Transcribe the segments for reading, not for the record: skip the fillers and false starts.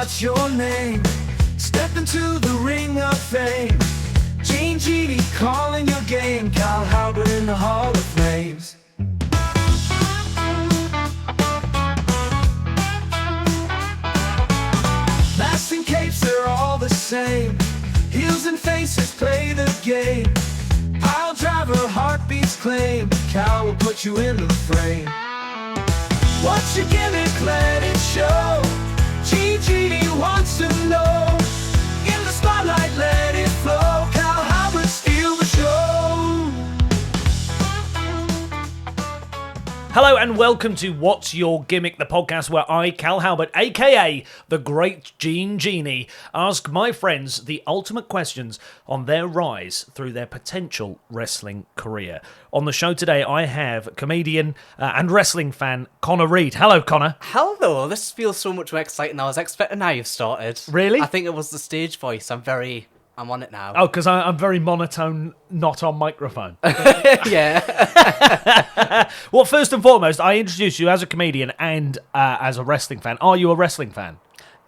what's your name? Step into the ring of fame. Gene Genie calling your game. Cal Halbert in the Hall of Flames. Masks and capes, they're all the same. Heels and faces play the game. Pile driver, heartbeats claim. Cal will put you in the frame. What's your gimmick? Let it show. Genie wants to know. In the spotlight, let it flow. Cal Halbert, steal the show. Hello and welcome to What's Your Gimmick, the podcast where I, Cal Halbert, aka the Great Gene Genie, ask my friends the ultimate questions on their rise through their potential wrestling career. On the show today, I have comedian and wrestling fan Connor Reed. Hello, Connor. Hello, this feels so much more exciting than I was expecting now you've started. Really? I think it was the stage voice. I'm on it now. Oh, because I'm very monotone, not on microphone. Yeah. Well, first and foremost, I introduce you as a comedian and as a wrestling fan. Are you a wrestling fan?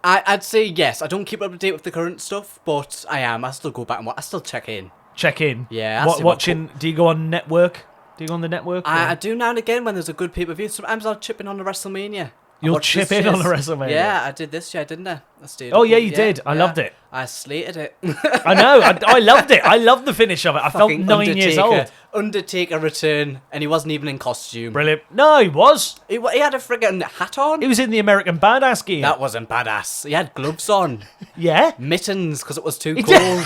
I'd say yes. I don't keep up to date with the current stuff, but I am. I still go back and watch. I still check in. Check in. Yeah. Watching. Do you go on network? Do you go on the network? I do now and again when there's a good pay-per-view. Sometimes I'll chip in on the WrestleMania. You'll chip in on a WrestleMania? Yeah, I did this year, didn't I? I stayed Oh, up yeah, all- you did. I loved it. I slated it. I know. I loved it. I loved the finish of it. I felt Fucking 9 years old. Undertaker return, and he wasn't even in costume. Brilliant. No, he was. He had a friggin' hat on. He was in the American Badass gear. That wasn't badass. He had gloves on. Yeah? Mittens, because it was too cold.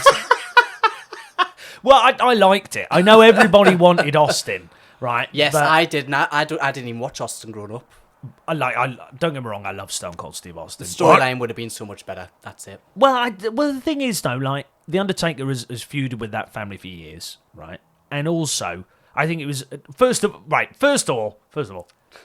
Well, I liked it. I know everybody wanted Austin, right? Yes, But I did not. I didn't even watch Austin growing up. don't get me wrong, I love Stone Cold Steve Austin. The storyline would have been so much better. That's it. Well, the thing is, though, like, The Undertaker has feuded with that family for years, right? And also, I think it was, first of all,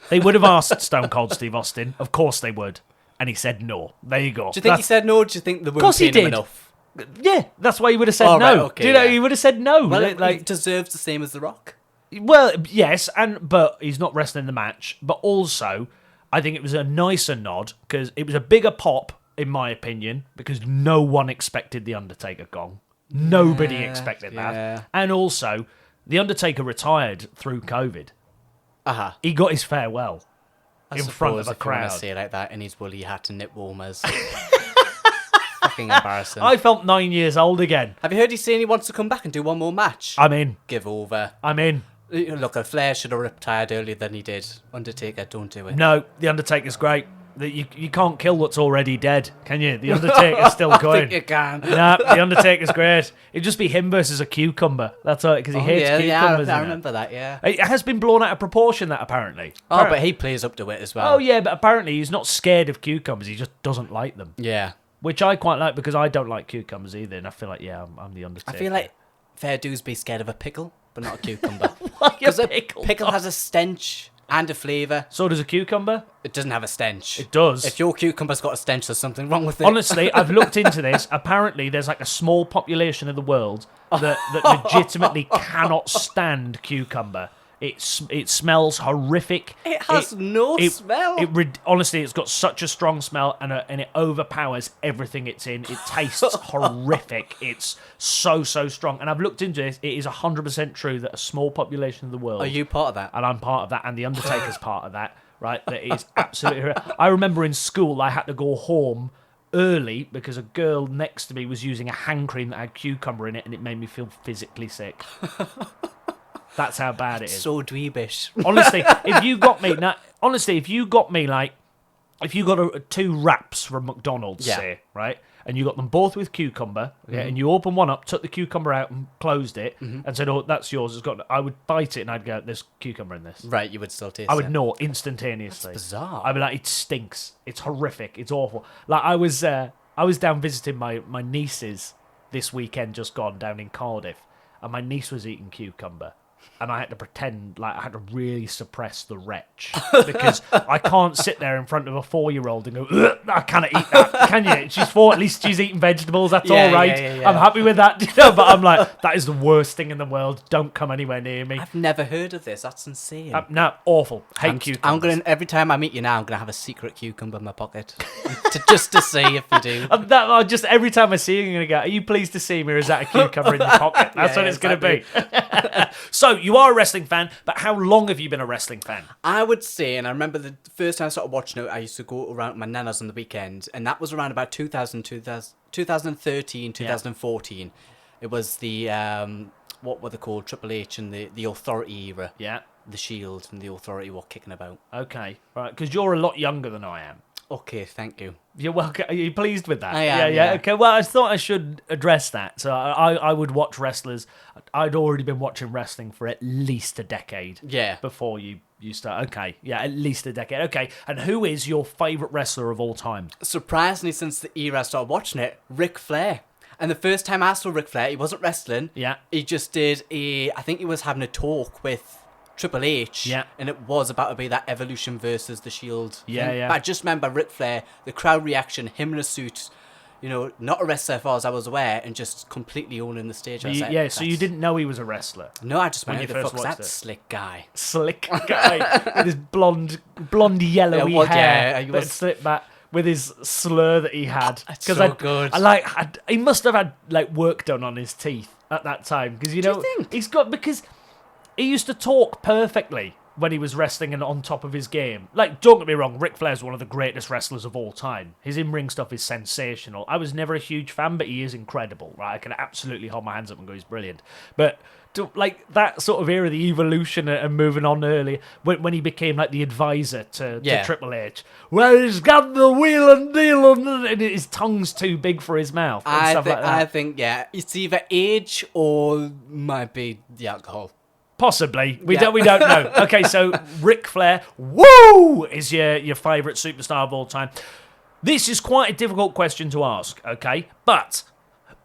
they would have asked Stone Cold Steve Austin. Of course they would. And he said no. There you go. Do you think he said no? Or do you think the women course he paid him did. enough? Yeah, that's why he would have said Oh, no. right, okay, Do you know, yeah. he would have said no. Well, he like, deserves the same as The Rock. well, yes, but he's not wrestling the match. But also, I think it was a nicer nod because it was a bigger pop, in my opinion, because no one expected the Undertaker gong. Nobody expected yeah. that. And also, the Undertaker retired through COVID. Uh-huh. He got his farewell I in front of suppose a if you want crowd. to say it like that in his woolly hat and nip warmers. Fucking embarrassing. I felt 9 years old again. Have you heard he's saying he wants to come back and do one more match? I'm in. Give over. I'm in. Look, a Flair should have retired earlier than he did. Undertaker, don't do it. No, the Undertaker's great. You can't kill what's already dead, can you? The Undertaker's still going. I think you can. Nah, the Undertaker's great. It'd just be him versus a cucumber. That's all, because he hates cucumbers. I in it. remember that, yeah. It has been blown out of proportion, that, apparently. Oh, but he plays up to it as well. Oh, yeah, but apparently he's not scared of cucumbers. He just doesn't like them. Yeah. Which I quite like, because I don't like cucumbers either, and I feel like, yeah, I'm the Undertaker. I feel like fair dues be scared of a pickle, but not a cucumber. Why a Because a pickle? pickle has a stench and a flavour. So does a cucumber? It doesn't have a stench. It does. If your cucumber's got a stench, there's something wrong with it. Honestly, I've looked into this. Apparently, there's like a small population of the world that legitimately cannot stand cucumber. It smells horrific. It has no smell. Honestly, it's got such a strong smell, and it overpowers everything it's in. It tastes horrific. It's so strong. And I've looked into this. It is 100% true that a small population of the world. Are you part of that? And I'm part of that, and the Undertaker's part of that. Right? That is absolutely. I remember in school I had to go home early because a girl next to me was using a hand cream that had cucumber in it, and it made me feel physically sick. That's how bad it is. So dweebish. Honestly, if you got two wraps from McDonald's, Yeah. say, right, and you got them both with cucumber, okay, and you opened one up, took the cucumber out and closed it, and said, "Oh, that's yours." I would bite it and I'd go, "There's cucumber in this." Right, you would still taste I would it. know instantaneously. That's bizarre. I'd be like, "It stinks. It's horrific. It's awful." Like I was down visiting my nieces this weekend, just gone down in Cardiff, and my niece was eating cucumber. and I had to pretend like I had to really suppress the retch because I can't sit there in front of a 4-year-old and go, "Ugh, I cannot eat that, can you? She's 4, at least she's eating vegetables, that's Yeah, all right. yeah. I'm happy with that." But I'm like, that is the worst thing in the world. Don't come anywhere near me. I've never heard of this. That's insane. No, awful. Hate cucumbers. I'm gonna every time I meet you now, I'm gonna have a secret cucumber in my pocket just to see if you do. Just every time I see you, I'm going to go, "Are you pleased to see me, or is that a cucumber in your pocket?" That's what it's going to be. So, you are a wrestling fan, but how long have you been a wrestling fan? I would say, and I remember the first time I started watching it, I used to go around with my nanas on the weekend, and that was around about 2013, 2014. It was the, what were they called, Triple H and the Authority era. Yeah. The Shield and the Authority were kicking about. Okay, right, because you're a lot younger than I am. Okay, thank you. You're welcome. Are you pleased with that? I am, yeah. Okay, well, I thought I should address that. So I would watch wrestlers. I'd already been watching wrestling for at least a decade. Yeah. Before you start. Okay, yeah, at least a decade. Okay, and who is your favourite wrestler of all time? Surprisingly, since the era I started watching it, Ric Flair. And the first time I saw Ric Flair, he wasn't wrestling. Yeah. He just did I think he was having a talk with Triple H. Yeah. And it was about to be that Evolution versus the Shield. Yeah, thing. yeah. But I just remember Ric Flair, the crowd reaction, him in a suit, not a wrestler as far as I was aware, and just completely owning the stage. I was like, So you didn't know he was a wrestler? No, I just went, when who you the first fuck's watched that it? slick guy? Slick guy with his blonde yellowy Yeah, well, hair yeah, he that was- slipped back with his slur that he had. That's so good. He must have had work done on his teeth at that time because you think? because he used to talk perfectly when he was wrestling and on top of his game. Don't get me wrong, Ric Flair's one of the greatest wrestlers of all time. His in-ring stuff is sensational. I was never a huge fan, but he is incredible, right? I can absolutely hold my hands up and go, he's brilliant. But that sort of era, the evolution and moving on early, when he became the advisor to Triple H, where he's got the wheel and deal and his tongue's too big for his mouth and stuff like that. I think, yeah, it's either age or might be the alcohol. Possibly. We Yeah. don't know. Okay, so Ric Flair, woo, is your favourite superstar of all time. This is quite a difficult question to ask, okay? But,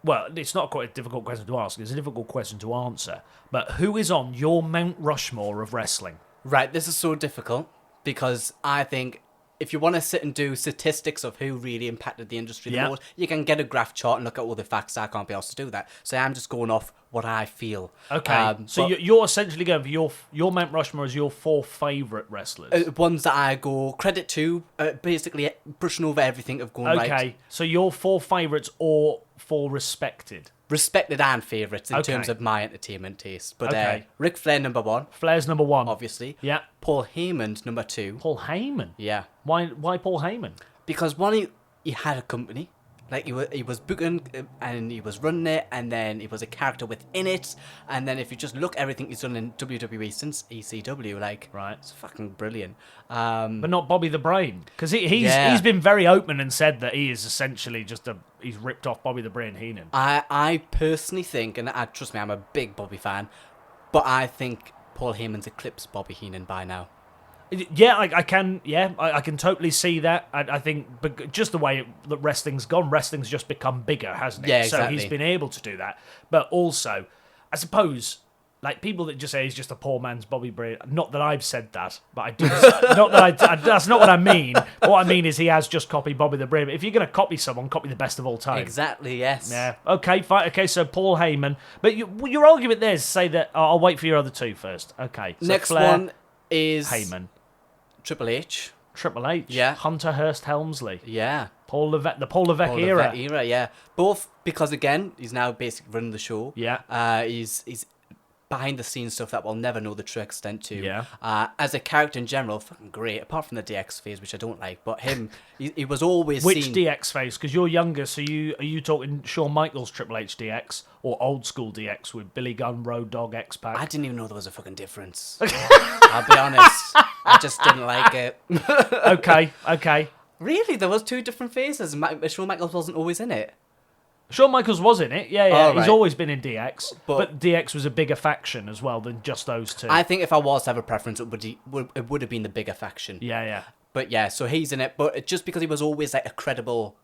well, it's not quite a difficult question to ask. It's a difficult question to answer. But who is on your Mount Rushmore of wrestling? Right, this is so difficult because I think if you want to sit and do statistics of who really impacted the industry the most, you can get a graph chart and look at all the facts. I can't be asked to do that. So I'm just going off what I feel. Okay, so you're essentially going for your Mount Rushmore as your 4 favourite wrestlers. Ones that I go credit to, basically brushing over everything of going right. Okay, so your 4 favourites or 4 respected? Respected and favourites in terms of my entertainment taste. But Ric Flair number 1. Flair's number 1. Obviously. Yeah. Paul Heyman number 2. Paul Heyman? Yeah. Why Paul Heyman? Because one, he had a company. He was booking and he was running it, and then he was a character within it, and then if you just look everything he's done in WWE since ECW, right, it's fucking brilliant. But not Bobby the Brain, because he's been very open and said that he is essentially he's ripped off Bobby the Brain Heenan. I personally think, and trust me, I'm a big Bobby fan, but I think Paul Heyman's eclipsed Bobby Heenan by now. Yeah, I can totally see that. I think just the way that wrestling's gone, wrestling's just become bigger, hasn't it? Yeah, exactly. So he's been able to do that. But also, I suppose, people that just say he's just a poor man's Bobby Brain, not that I've said that, but I do. That's not what I mean. What I mean is he has just copied Bobby the Brain. But if you're going to copy someone, copy the best of all time. Exactly, yes. Yeah. Okay, fine. Okay, so Paul Heyman. But your argument there is to say that, I'll wait for your other 2 first. Okay. So Next Flair, one is Heyman. Triple H. Triple H. Yeah. Hunter Hearst Helmsley. Yeah. Paul Levesque, the Paul Levesque era. Levesque era, yeah. Both because, again, he's now basically running the show. Yeah. He's behind the scenes stuff that we'll never know the true extent to. Yeah. As a character in general, fucking great. Apart from the DX phase, which I don't like, but him, he was always Which seen... DX phase? Because you're younger, so are you talking Shawn Michaels Triple H DX or old school DX with Billy Gunn, Road Dogg, X-Pac? I didn't even know there was a fucking difference. I'll be honest. I just didn't like it. Okay. Really? There was 2 different phases. Shawn Michaels wasn't always in it. Shawn Michaels was in it, yeah. Oh, He's right. always been in DX, But DX was a bigger faction as well than just those 2. I think if I was to have a preference, it would have been the bigger faction. Yeah. But yeah, so he's in it, but just because he was always a credible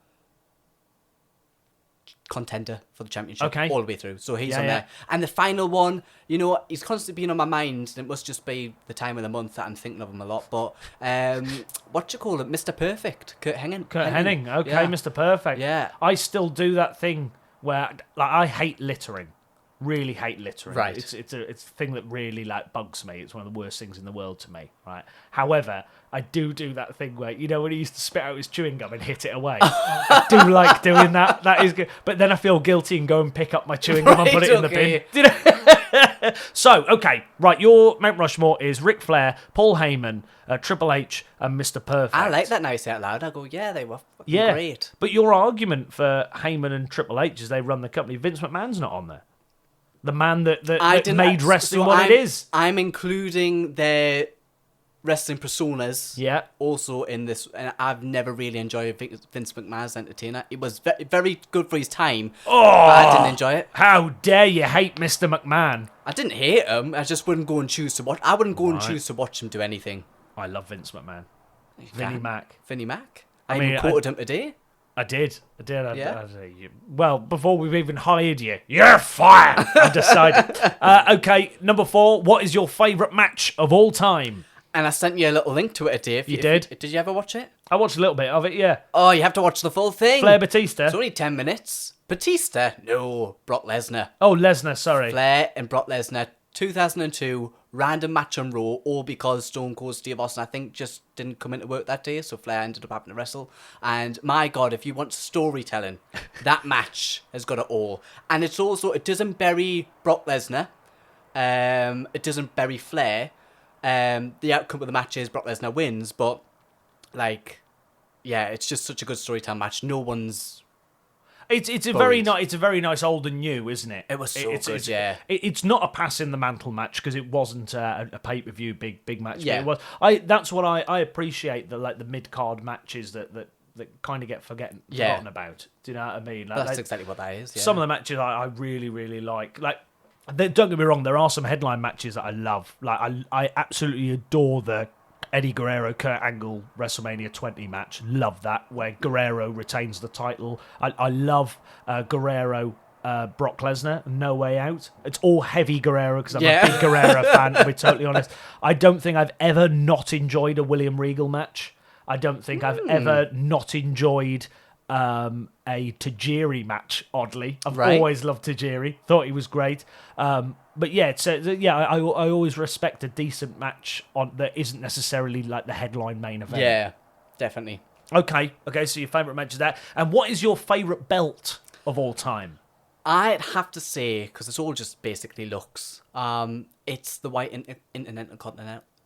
contender for the championship Okay. all the way through. So he's Yeah, on yeah. there. And the final one, you know, he's constantly been on my mind. And it must just be the time of the month that I'm thinking of him a lot. But what do you call it? Mr. Perfect, Kurt Hennig. Kurt Hennig. Okay, Yeah. Mr. Perfect. Yeah. I still do that thing where like I hate littering. Really hate littering. Right. It's a thing that really like bugs me. It's one of the worst things in the world to me. Right. However, I do that thing where when he used to spit out his chewing gum and hit it away. I do like doing that. That is good. But then I feel guilty and go and pick up my chewing gum and put it in the bin. Okay. Do you know? So, okay, right. Your Mount Rushmore is Ric Flair, Paul Heyman, Triple H, and Mr. Perfect. I like that now you say it out loud. I go, yeah, they were fucking great. But your argument for Heyman and Triple H is they run the company. Vince McMahon's not on there. The man that made wrestling what it is. I'm including their wrestling personas also in this. And I've never really enjoyed Vince McMahon as an entertainer. It was very good for his time, but I didn't enjoy it. How dare you hate Mr. McMahon? I didn't hate him. I just wouldn't go and choose to watch. I wouldn't go and choose to watch him do anything. I love Vince McMahon. Vinnie Mac. I even quoted him today. I did. Yeah. Well, before we've even hired you, you're fired. I decided. Okay, number 4. What is your favourite match of all time? And I sent you a little link to it today. You did? Did you ever watch it? I watched a little bit of it. Yeah. Oh, you have to watch the full thing. Flair Batista. It's only 10 minutes. Batista? No. Brock Lesnar. Oh, Lesnar. Sorry. Flair and Brock Lesnar, 2002, random match on Raw, all because Stone Cold Steve Austin, I think, just didn't come into work that day, so Flair ended up having to wrestle. And my God, if you want storytelling, that match has got it all. And it's also, it doesn't bury Brock Lesnar, it doesn't bury Flair. The outcome of the match is Brock Lesnar wins, but, like, yeah, it's just such a good storytelling match. No one's... It's a very nice old and new, isn't it? It was so good, yeah. It's not a pass in the mantle match because it wasn't a pay per view big match. Yeah. But it was. That's what I appreciate the mid card matches that kind of get forgotten about. Do you know what I mean? Like, That's exactly what that is. Yeah. Some of the matches I really like. Like, don't get me wrong, there are some headline matches that I love. Like I absolutely adore the Eddie Guerrero, Kurt Angle, WrestleMania 20 match. Love that, where Guerrero retains the title. I love Guerrero, Brock Lesnar, No Way Out. It's all heavy Guerrero because I'm a big Guerrero fan, to be totally honest. I don't think I've ever not enjoyed a William Regal match. I don't think I've ever not enjoyed a Tajiri match, oddly. I've always loved Tajiri. Thought he was great. But yeah, I always respect a decent match that isn't necessarily like the headline main event. Yeah, definitely. Okay, so your favourite match is that. And what is your favourite belt of all time? I'd have to say, because it's all just basically looks, it's the white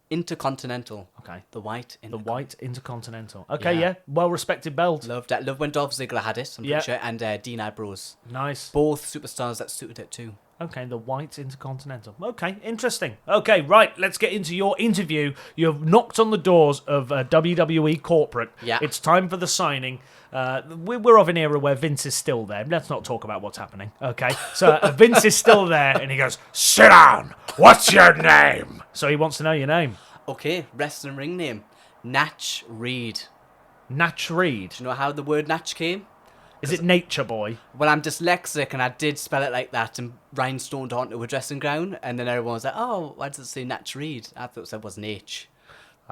Intercontinental. Okay. The white Intercontinental. Okay, yeah. Well-respected belt. Loved that. Love when Dolph Ziggler had it, I'm pretty sure. And Dean Ambrose. Nice. Both superstars that suited it too. Okay, the white Intercontinental. Okay, interesting. Okay, right, let's get into your interview. You've knocked on the doors of WWE corporate. Yeah. It's time for the signing. We're of an era where Vince is still there. Let's not talk about what's happening, okay? So Vince is still there, and he goes, "Sit down. What's your name?" So he wants to know your name. Okay, wrestling ring name. Natch Reed. Natch Reed. Do you know how the word Natch came? Is it Nature Boy? Well, I'm dyslexic, and I did spell it like that and rhinestoned onto a dressing gown, and then everyone was like, "Oh, why does it say Natch Reed?" I thought it was Natch.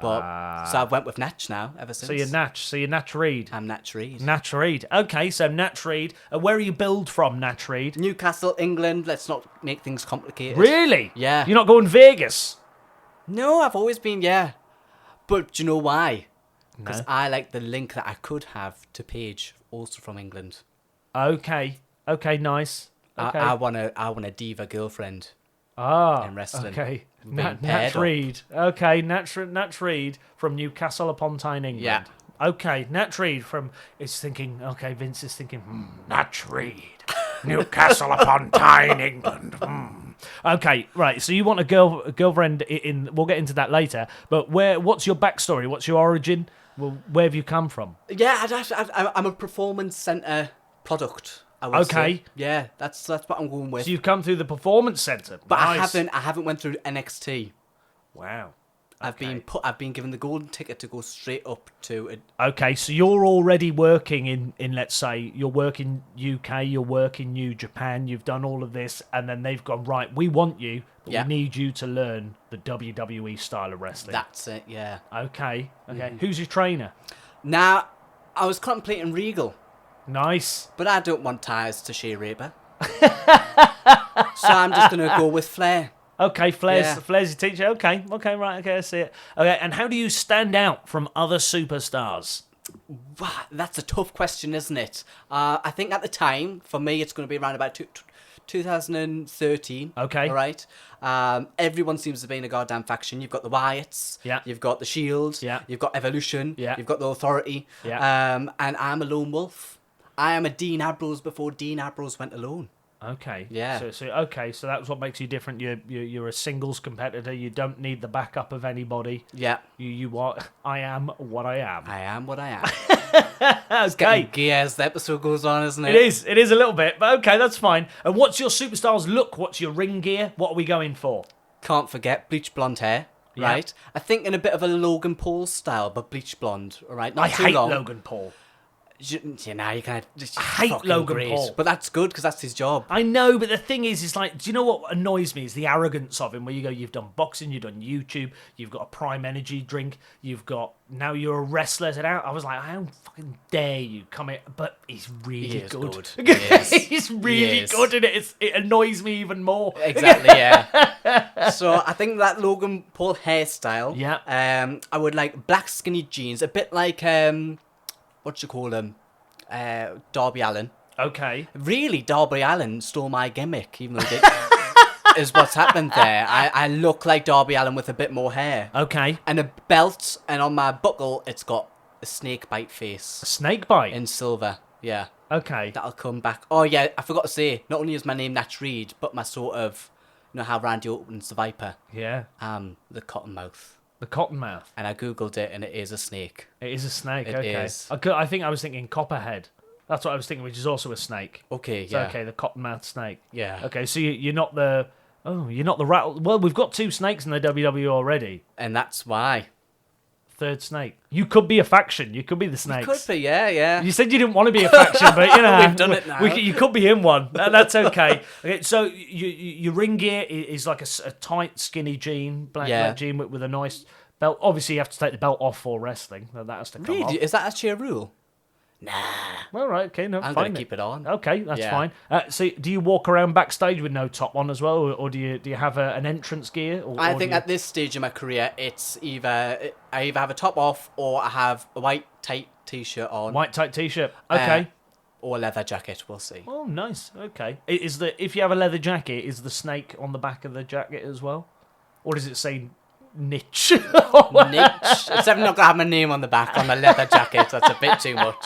But so I went with Natch now ever since. So you're Natch Reed. I'm Natch Reed. Natch Reed. Okay, so Natch Reed. Where are you billed from, Natch Reed? Newcastle, England. Let's not make things complicated. Really? Yeah. You're not going Vegas? No, I've always been, yeah. But do you know why? Because No. I like the link that I could have to Paige, also from England. Okay, nice. Okay. I want a diva girlfriend. in wrestling. Okay. Being Natch paired up. Reed. Okay, Natch Reed from Newcastle upon Tyne, England. Yeah. Okay, Natch Reed is thinking, okay, Vince is thinking, Natch Reed, Newcastle upon Tyne, England. Okay, right, so you want a girlfriend in, we'll get into that later, but what's your backstory? What's your origin? Well, where have you come from? Yeah, I'm a performance centre product. I would Okay. say. Yeah, that's what I'm going with. So you've come through the performance centre. But Nice. I haven't went through NXT. Wow. I've been given the golden ticket to go straight up to it. Okay, so you're already working in let's say you're working UK, you're working New Japan, you've done all of this, and then they've gone, right, we want you, but we need you to learn the WWE style of wrestling. That's it, yeah. Okay. Who's your trainer? Now, I was contemplating Regal, Nice. but I don't want ties to Shea Raber. So I'm just going to go with Flair. Okay, Flair's Yeah. Flair's your teacher. Okay, right, okay, I see it. Okay, and how do you stand out from other superstars? Wow, that's a tough question, isn't it? I think at the time, for me, it's going to be around about 2013. Okay. All right. Everyone seems to be in a goddamn faction. You've got the Wyatts. Yeah. You've got the Shield. Yeah. You've got Evolution. Yeah. You've got the Authority. Yeah. And I'm a lone wolf. I am a Dean Ambrose before Dean Ambrose went alone. Okay. Yeah. So that's what makes you different. You're a singles competitor. You don't need the backup of anybody. Yeah. You are. I am what I am. I am what I am. Okay. Gears, the episode goes on, isn't it? It is a little bit, but okay, that's fine. And what's your superstar's look? What's your ring gear? What are we going for? Can't forget bleach blonde hair. Yeah. Right. I think in a bit of a Logan Paul style, but bleach blonde. All right. Not I too hate long. Logan Paul. You know, you can I hate Logan Paul. But that's good because that's his job. I know, but the thing is like, do you know what annoys me is the arrogance of him, where you go, you've done boxing, you've done YouTube, you've got a Prime Energy drink, now you're a wrestler. I was like, how fucking dare you come in? But he's really good. He is. He's really good in it. It annoys me even more. Exactly, yeah. So I think that Logan Paul hairstyle. Yeah. I would like black skinny jeans, a bit like what you call him, Darby Allin. Okay. Really, Darby Allin stole my gimmick, even though he did. Is what's happened there. I look like Darby Allin with a bit more hair. Okay. And a belt, and on my buckle, it's got a snake bite face. A snake bite? In silver, yeah. Okay. That'll come back. Oh, yeah, I forgot to say, not only is my name Natch Reed, but my sort of, you know how Randy opens the Viper? Yeah. The Cottonmouth. The Cottonmouth. And I googled it, and it is a snake. It is a snake, It okay. is. I think I was thinking Copperhead. That's what I was thinking, which is also a snake. Okay, So, yeah. okay, the Cottonmouth snake. Yeah. Okay, so you're not the... Oh, you're not the rattle... Well, we've got 2 snakes in the WWE already. And that's why. Third snake. You could be a faction. You could be the snakes. Could be, yeah. You said you didn't want to be a faction, but you know... We've done it now. You could be in one. That's okay. Okay, so your ring gear is like a tight, skinny jean, black jean with a nice belt. Obviously, you have to take the belt off for wrestling. That has to come off. Really? Is that actually a rule? Nah. Well, right, okay, no, I'm fine. going to keep it on. Okay, that's Yeah. fine. So, do you walk around backstage with no top on as well, or do you have an entrance gear? I think at this stage of my career, it's I either have a top off or I have a white tight t-shirt on. White tight t-shirt. Okay. Or a leather jacket. We'll see. Oh, nice. Okay. If you have a leather jacket, is the snake on the back of the jacket as well, or does it say niche? Niche. It's definitely not gonna have my name on the back on the leather jacket. That's a bit too much.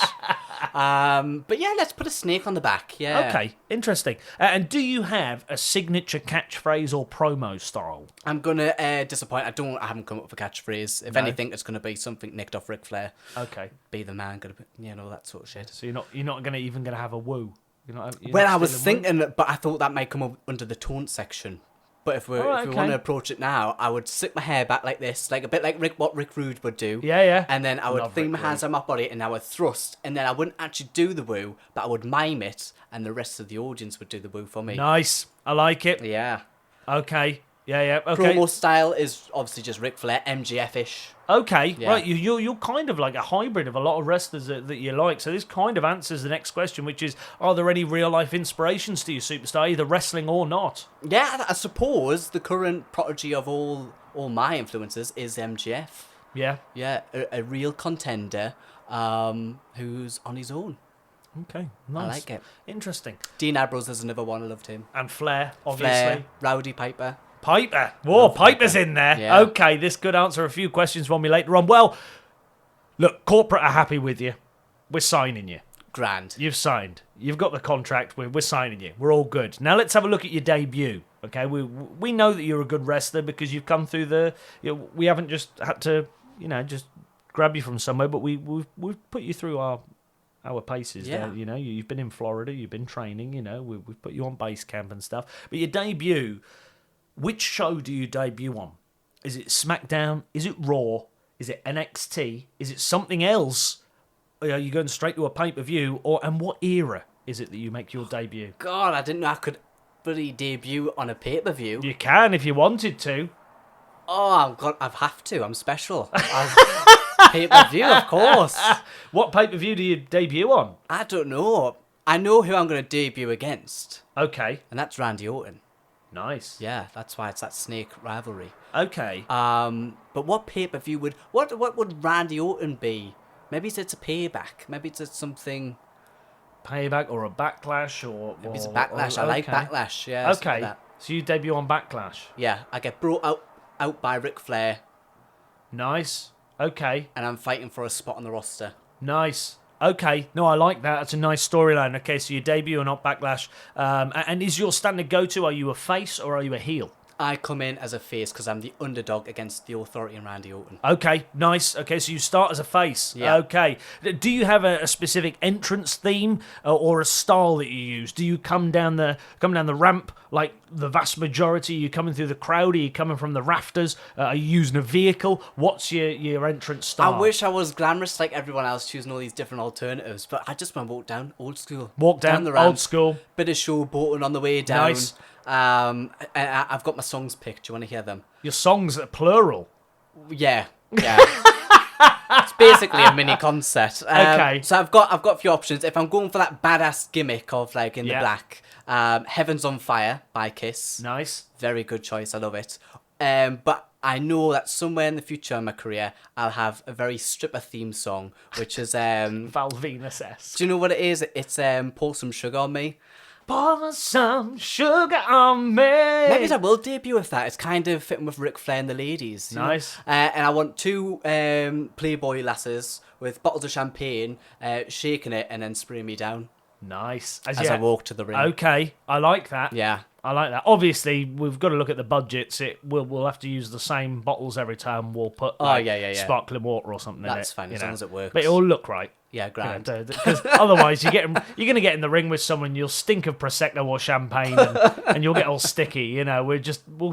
But yeah, let's put a snake on the back. Yeah. Okay, interesting. And do you have a signature catchphrase or promo style? I'm gonna disappoint. I haven't come up with a catchphrase. If anything, it's gonna be something nicked off Ric Flair. Okay. Be the man. Gonna be, that sort of shit. So you're not gonna have a woo. Well, I was thinking, but I thought that might come up under the taunt section. But if we want to approach it now, I would stick my hair back like this, like a bit like what Rick Rude would do. Yeah. And then I would fling my hands on my body, and I would thrust, and then I wouldn't actually do the woo, but I would mime it, and the rest of the audience would do the woo for me. Nice. I like it. Yeah. Okay. Yeah. Okay. Promo style is obviously just Ric Flair, MGF-ish. Okay, Yeah. right. You're kind of like a hybrid of a lot of wrestlers that you like. So this kind of answers the next question, which is: are there any real life inspirations to your superstar, either wrestling or not? Yeah, I suppose the current prodigy of all my influences is MGF. Yeah. Yeah, a real contender who's on his own. Okay. Nice. I like it. Interesting. Dean Ambrose is another one. I loved him. And Flair, obviously. Flair, Rowdy Piper. Piper. Whoa, Piper's in there. Yeah. Okay, this could answer a few questions for me later on. Well, look, corporate are happy with you. We're signing you. Grand. You've signed. You've got the contract. We're signing you. We're all good. Now let's have a look at your debut. Okay, we know that you're a good wrestler because you've come through we haven't just had to, just grab you from somewhere, but we've put you through our paces. Yeah. There, you've been in Florida. You've been training. We've put you on base camp and stuff. But your debut. Which show do you debut on? Is it SmackDown? Is it Raw? Is it NXT? Is it something else? Are you going straight to a pay-per-view? And what era is it that you make your debut? God, I didn't know I could bloody debut on a pay-per-view. You can if you wanted to. Oh, God, I have to. I'm special. Pay-per-view, of course. What pay-per-view do you debut on? I don't know. I know who I'm going to debut against, Okay. and that's Randy Orton. Nice. Yeah, that's why it's that snake rivalry. Okay. But what pay-per-view what would Randy Orton be? Maybe it's a payback. Maybe it's something. Payback or a backlash or... Maybe it's a backlash. I like backlash. Yeah. something Okay. like that. So you debut on Backlash. Yeah, I get brought out by Ric Flair, Nice. Okay. and I'm fighting for a spot on the roster. Nice. Okay. No, I like that. That's a nice storyline. Okay, so you debut on Backlash. And is your standard go-to, are you a face or are you a heel? I come in as a face because I'm the underdog against the Authority and Randy Orton. Okay, nice. Okay, so you start as a face. Yeah. Okay. Do you have a specific entrance theme or a style that you use? Do you come down the ramp like the vast majority? Are you coming through the crowd? Are you coming from the rafters? Are you using a vehicle? What's your entrance style? I wish I was glamorous like everyone else, choosing all these different alternatives, but I just want to walk down old school. Walk down the ramp, old school. bit of showboating on the way down. Nice. And I've got my songs picked. Do you want to hear them? Your songs are plural. Yeah. It's basically a mini concert. Okay. So I've got a few options. If I'm going for that badass gimmick of like in the Yeah. black, Heaven's on Fire by Kiss. Nice. Very good choice. I love it. But I know that somewhere in the future in my career, I'll have a very stripper theme song, which is Val Venus-esque. do you know what it is? It's Pour Some Sugar on Me. Pour some sugar on me. Maybe I will debut with that. It's kind of fitting with Ric Flair and the ladies. you know? Nice. And I want two Playboy lasses with bottles of champagne, shaking it and then spraying me down Nice. as I walk to the ring. Okay, I like that. Yeah. I like that. Obviously, we've got to look at the budgets. We'll have to use the same bottles every time. We'll put yeah. sparkling water or something in it. That's fine, as long as it works. But it'll look right. Yeah, grand. Because otherwise, you're going to get in the ring with someone, you'll stink of prosecco or champagne, and you'll get all sticky. You know, we'll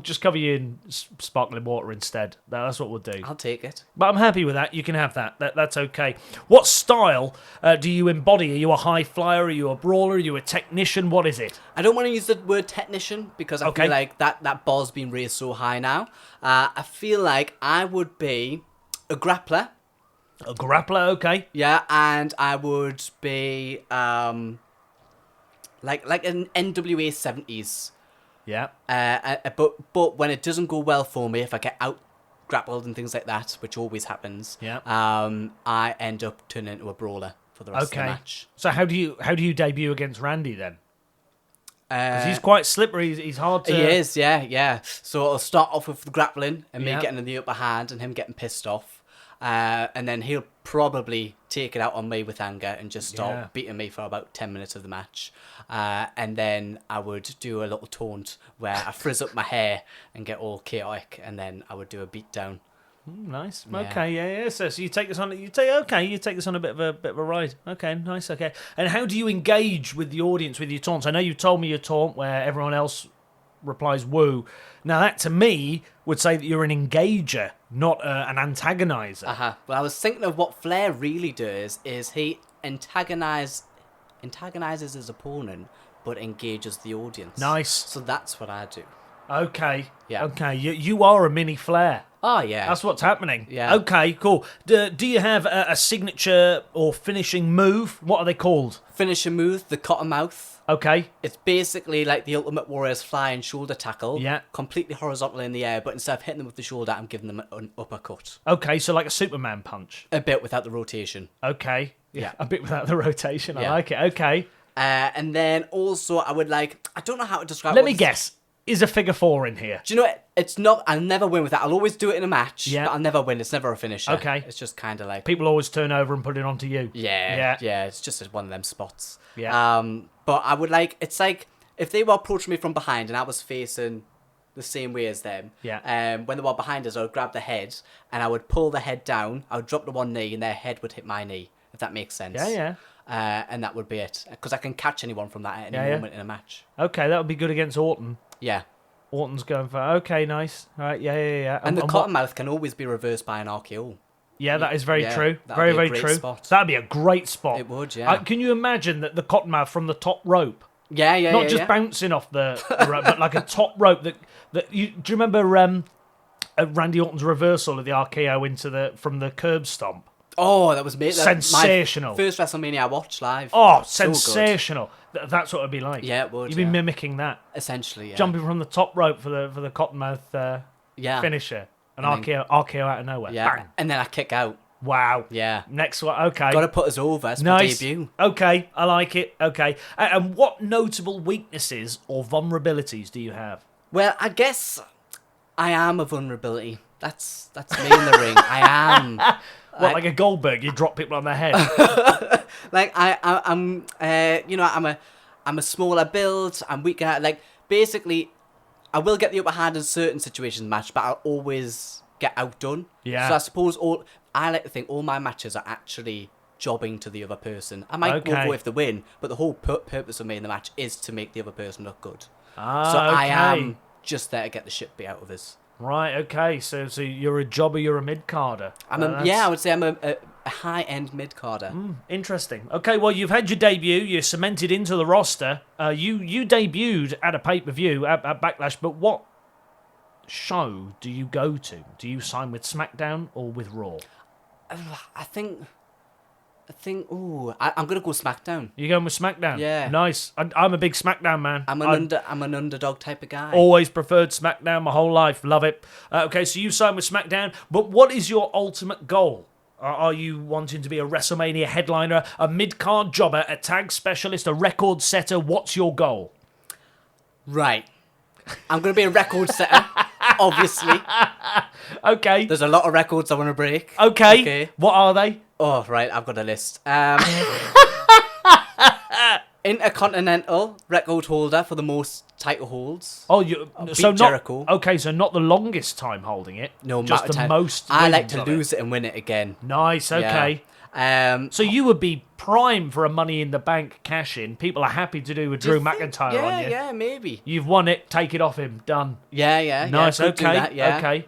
just cover you in sparkling water instead. That's what we'll do. I'll take it. But I'm happy with that. You can have that. That's okay. What style do you embody? Are you a high flyer? Are you a brawler? Are you a technician? What is it? I don't want to use the word technician because I Okay. feel like that bar's been raised so high now. I feel like I would be a grappler. A grappler, okay. Yeah, and I would be like an NWA 70s. Yeah. But when it doesn't go well for me, if I get out grappled and things like that, which always happens, Yeah. I end up turning into a brawler for the rest of the match. So how do you debut against Randy then? 'Cause he's quite slippery. He's hard to. He is, yeah. So I'll start off with the grappling and me Yeah. getting in the upper hand and him getting pissed off. And then he'll probably take it out on me with anger and just start beating me for about 10 minutes of the match. And then I would do a little taunt where I frizz up my hair and get all chaotic, and then I would do a beat down. Nice. Yeah. Okay. Yeah. So you take this on. You take this on a bit of a ride. Okay. Nice. Okay. And how do you engage with the audience with your taunts? I know you told me your taunt where everyone else replies "woo." Now that to me would say that you're an engager, not an antagonizer. Well, I was thinking of what Flair really does is he antagonizes his opponent, but engages the audience. Nice. So that's what I do. Okay. Yeah. Okay. You are a mini Flair. Oh yeah. That's what's happening. Yeah. Okay, cool. Do you have a signature or finishing move? What are they called? Finisher move, the Cottonmouth. Okay. It's basically like the Ultimate Warrior's flying shoulder tackle. Yeah. Completely horizontal in the air, but instead of hitting them with the shoulder, I'm giving them an uppercut. Okay, so like a Superman punch. A bit without the rotation. Okay. Yeah. A bit without the rotation. I Yeah. like it. Okay. And then also I would I don't know how to describe Let what me this- guess. Is a figure four in here? Do you know what? It's not, I'll never win with that. I'll always do it in a match, Yeah. but I'll never win. It's never a finisher. Okay. It's just kind of like... People always turn over and put it onto you. Yeah, it's just one of them spots. Yeah. But I would it's like if they were approaching me from behind and I was facing the same way as them. Yeah. When they were behind us, I would grab the head and I would pull the head down. I would drop to one knee and their head would hit my knee, if that makes sense. Yeah. And that would be it, because I can catch anyone from that at any moment in a match. Okay, that would be good against Orton. Yeah. Orton's going for... Okay, nice. All right, yeah. And the what- Cottonmouth can always be reversed by an RKO. Yeah, that is very Yeah, true. that'd Very, be a very great true. spot. That'd be a great spot. It would, yeah. Can you imagine that the Cottonmouth from the top rope? Yeah. Not just bouncing off the rope, but like a top rope that do you remember Randy Orton's reversal of the RKO from the curb stomp? Oh, that was sensational. My first WrestleMania I watched live. Oh, So good. sensational. That's what it'd be like. Yeah, it would. You'd be mimicking that. Essentially, yeah. Jumping from the top rope for the Cottonmouth finisher. An RKO out of nowhere. Yeah. Bang. And then I kick out. Wow. Yeah. Next one. Okay. Got to put us over. It's my Nice. debut. Okay, I like it. Okay. And what notable weaknesses or vulnerabilities do you have? Well, I guess I am a vulnerability. That's me in the ring. I am. What, like a Goldberg? You drop people on their head. Like I'm a smaller build. I'm weaker. Like basically, I will get the upper hand in certain situations in the match, but I'll always get outdone. Yeah. So I suppose I like to think all my matches are actually jobbing to the other person. I might Okay. walk away with the win, but the whole purpose of me in the match is to make the other person look good. So Okay. I am just there to get the shit beat out of us. Right, okay. So you're a jobber, you're a mid-carder. I would say I'm a high-end mid-carder. Interesting. Okay, well, you've had your debut. You're cemented into the roster. You debuted at a pay-per-view at Backlash, but what show do you go to? Do you sign with SmackDown or with Raw? I think. I'm gonna go SmackDown. You're going with SmackDown? Yeah. Nice. I'm a big SmackDown man. I'm an underdog type of guy. Always preferred SmackDown my whole life. Love it. Okay, so you signed with SmackDown, but what is your ultimate goal? Are you wanting to be a WrestleMania headliner, a mid-card jobber, a tag specialist, a record setter? What's your goal? Right. I'm gonna be a record setter, obviously. Okay. There's a lot of records I want to break. Okay. What are they? Oh, right. I've got a list. Intercontinental record holder for the most title holds. Oh, you Beat so not Jericho. okay. So not the longest time holding it. No, just the time. most. I like wins to of lose it and win it again. Nice. Okay. Yeah. So you would be prime for a Money in the Bank cash in. People are happy to do a Drew McIntyre on you. Yeah, maybe. You've won it. Take it off him. Done. Yeah. Nice. Could do Okay. that, yeah. Okay.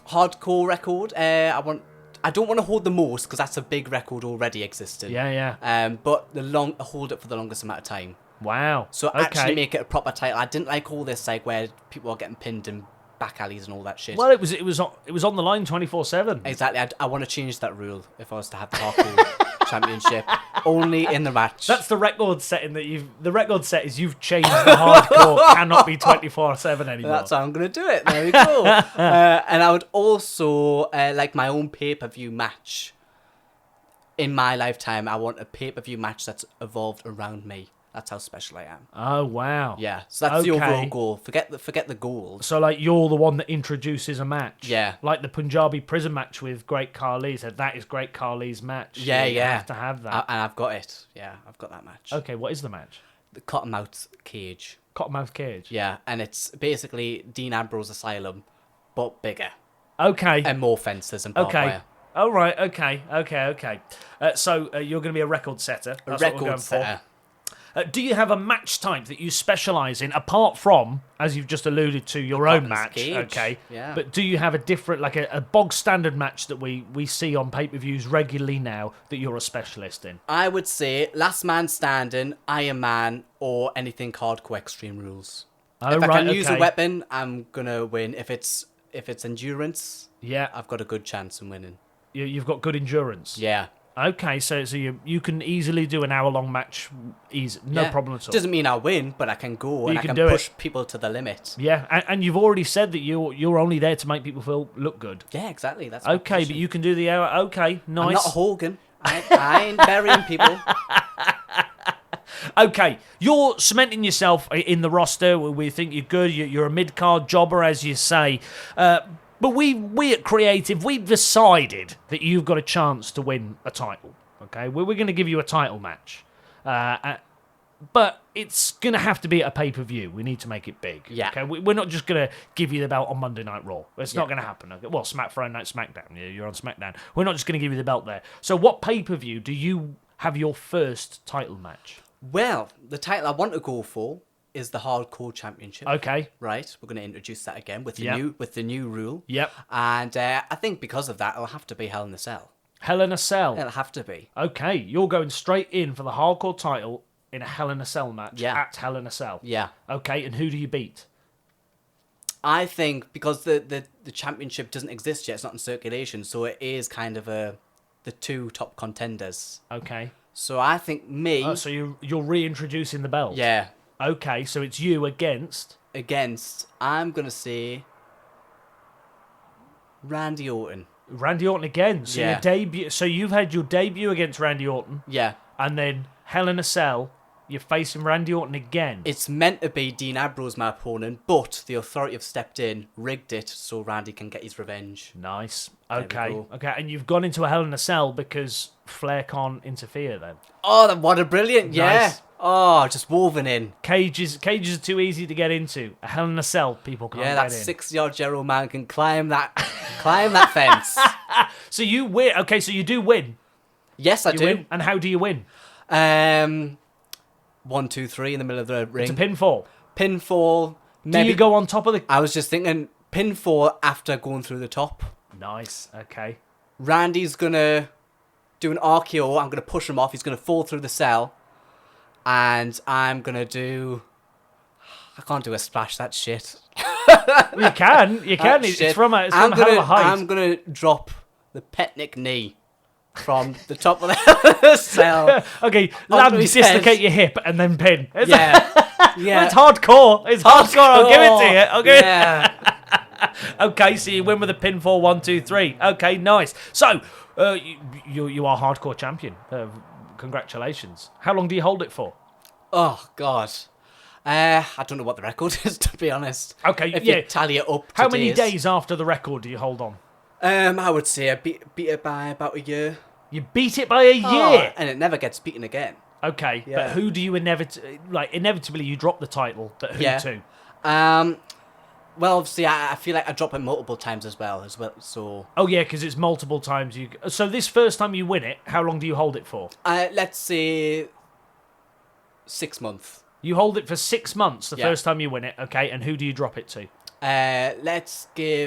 Hardcore record. I don't want to hold the most because that's a big record already existing. Yeah. But hold it for the longest amount of time. Wow. So okay. actually make it a proper title. I didn't like all this like where people are getting pinned in back alleys and all that shit. Well, it was on the line 24/7. Exactly. I want to change that rule if I was to have the hardcore championship only in the match. That's the record setting the record set is you've changed the hardcore cannot be 24/7 anymore. That's how I'm gonna do it. There we go. And I would also like my own pay-per-view match. In my lifetime, I want a pay-per-view match that's evolved around me. That's how special I am. Oh wow. Yeah, so that's the Okay. overall goal. Forget the goals. So like you're the one that introduces a match. Yeah. Like the Punjabi prison match with Great Khali said that is Great Khali's match. Yeah. You have to have that. And I've got it. Yeah, I've got that match. Okay, what is the match? The Cottonmouth Cage. Cottonmouth Cage. Yeah, and it's basically Dean Ambrose Asylum, but bigger Okay. and more fences and barbed Okay. wire. Oh right. Okay. So you're going to be a record setter. That's what we're going Record setter. for. Do you have a match type that you specialise in, apart from, as you've just alluded to, your own Cotton's match? Cage. Okay. Yeah. But do you have a different, like a bog standard match that we see on pay-per-views regularly now that you're a specialist in? I would say Last Man Standing, Iron Man, or anything hardcore Extreme Rules. Oh, if I right, can use a okay. weapon, I'm gonna win. If it's endurance, Yeah. I've got a good chance in winning. You've got good endurance. Yeah. Okay, so you can easily do an hour-long match, no Yeah. problem at all. Doesn't mean I'll win, but I can go and You I can can do push it. people to the limit. Yeah, and you've already said that you're only there to make people look good. Yeah, exactly. That's my Okay, but position. you can do the hour. Okay, nice. I'm not a Hogan. I ain't burying people. Okay, you're cementing yourself in the roster. We think you're good. You're a mid-card jobber, as you say. But we at Creative, we've decided that you've got a chance to win a title. Okay, we're going to give you a title match. But it's going to have to be at a pay-per-view. We need to make it big. Yeah. Okay, we're not just going to give you the belt on Monday Night Raw. It's not Yeah. going to happen. Okay? Well, Friday Night SmackDown. You're on SmackDown. We're not just going to give you the belt there. So what pay-per-view do you have your first title match? Well, the title I want to go for is the Hardcore Championship. Okay. Right, we're going to introduce that again with the Yep. new rule. Yep. And I think because of that, it'll have to be Hell in a Cell. Hell in a Cell. It'll have to be. Okay, you're going straight in for the Hardcore title in a Hell in a Cell match at Hell in a Cell. Yeah. Okay, and who do you beat? I think because the championship doesn't exist yet, it's not in circulation, so it is kind of the two top contenders. Okay. So I think me. Oh, so you're reintroducing the belt. Yeah. Okay, so it's you against. I'm gonna say Randy Orton. Randy Orton again. So Yeah. your debut. So you've had your debut against Randy Orton, Yeah. and then Hell in a Cell. You're facing Randy Orton again. It's meant to be Dean Ambrose, my opponent, but the Authority have stepped in, rigged it, so Randy can get his revenge. Nice. we Okay. go. Okay, and you've gone into a Hell in a Cell because Flair can't interfere. Then Oh, what a brilliant! Yeah. Nice. Oh, just woven in. cages are too easy to get into. A Hell in a Cell, people can't Yeah, get that in. 6-yard Gerald man can climb that fence. So you win. Okay, so you do win. Yes, I You do. win. And how do you win? 1, 2, 3 in the middle of the ring. It's a pinfall. Pinfall. Do Maybe you go on top of the? I was just thinking pinfall after going through the top. Nice. Okay. Randy's gonna do an RKO. I'm gonna push him off. He's gonna fall through the cell, and I'm gonna do. I can't do a splash. That's shit. You can. You can. That's It's shit. from a hell of a height. I'm gonna drop the Petnik knee from the top of the cell. Okay, Onto land, his dislocate head. your hip and then pin. It's Yeah, it's hardcore. It's hardcore. I'll give it to you. I'll give it. Yeah. Okay, so you win with a pinfall 1, 2, 3. Okay, nice. So you are hardcore champion. Congratulations. How long do you hold it for? Oh God. I don't know what the record is, to be honest. Okay, if yeah. you tally it up. How many days after the record do you hold on? I would say I beat it by about a year. You beat it by a year. And it never gets beaten again. Okay, Yeah. but who do you inevitably you drop the title, but who Yeah. to? Well, obviously, I feel like I drop it multiple times as well. So, Oh yeah, because it's multiple times you. So this first time you win it, how long do you hold it for? let's say 6 months. You hold it for 6 months the Yeah. first time you win it, okay? And who do you drop it to?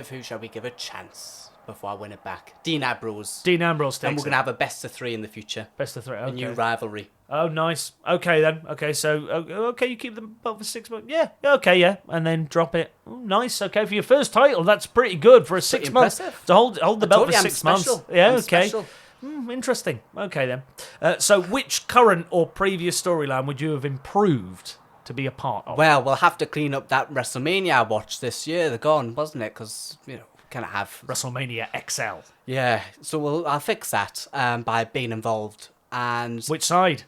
Who shall we give a chance before I win it back? Dean Ambrose. Dean Ambrose takes And we're it. going to have a best of 3 in the future. Best of 3. Okay. A new rivalry. Oh, nice. Okay then. Okay, so okay, you keep them both for 6 months. Yeah. Okay, yeah, and then drop it. Oh, nice. Okay, for your first title, that's pretty good for a 6 months impressive. to hold the belt told you for I'm 6 months. special. Yeah. I'm Okay. special. Interesting. Okay then. So, which current or previous storyline would you have improved to be a part of? Well, we'll have to clean up that WrestleMania I watched this year. They're gone, wasn't it? Because, kind of have... WrestleMania XL. Yeah, so I'll fix that by being involved. And Which side?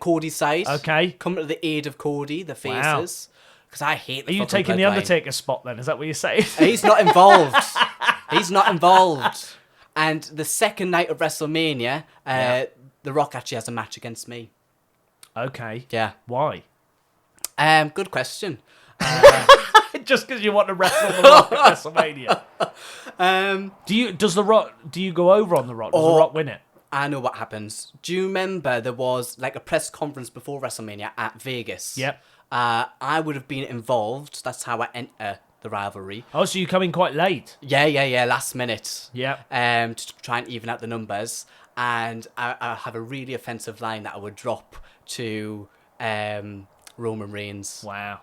Cody's side. Okay. Coming to the aid of Cody, the Wow. faces. Because I hate the Are you fucking taking the bloodline. Undertaker's spot then? Is that what you're saying? He's not involved. He's not involved. And the second night of WrestleMania, The Rock actually has a match against me. Okay. Yeah. Why? Good question. Just because you want to wrestle The Rock at WrestleMania. Do you go over on The Rock? Does The Rock win it? I know what happens. Do you remember there was like a press conference before WrestleMania at Vegas? Yep. I would have been involved. That's how I enter the rivalry. Oh, so you come in quite late. Yeah. Last minute. Yeah. To try and even out the numbers, and I have a really offensive line that I would drop to Roman Reigns. Wow.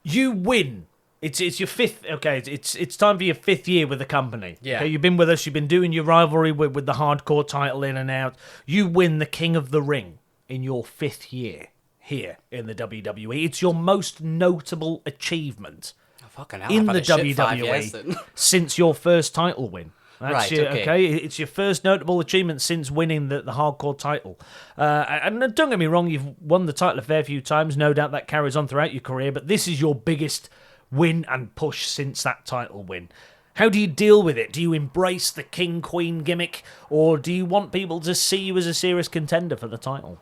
You win. It's your fifth. Okay, it's time for your 5th year with the company. Yeah. Okay, you've been with us. You've been doing your rivalry with the hardcore title in and out. You win the King of the Ring in your 5th year here in the WWE. It's your most notable achievement Fucking hell, in I've the had a shit 5 years WWE then. since your first title win. That's Right, your, okay. It's your first notable achievement since winning the hardcore title. And don't get me wrong, you've won the title a fair few times. No doubt that carries on throughout your career, but this is your biggest win and push since that title win. How do you deal with it? Do you embrace the king-queen gimmick, or do you want people to see you as a serious contender for the title?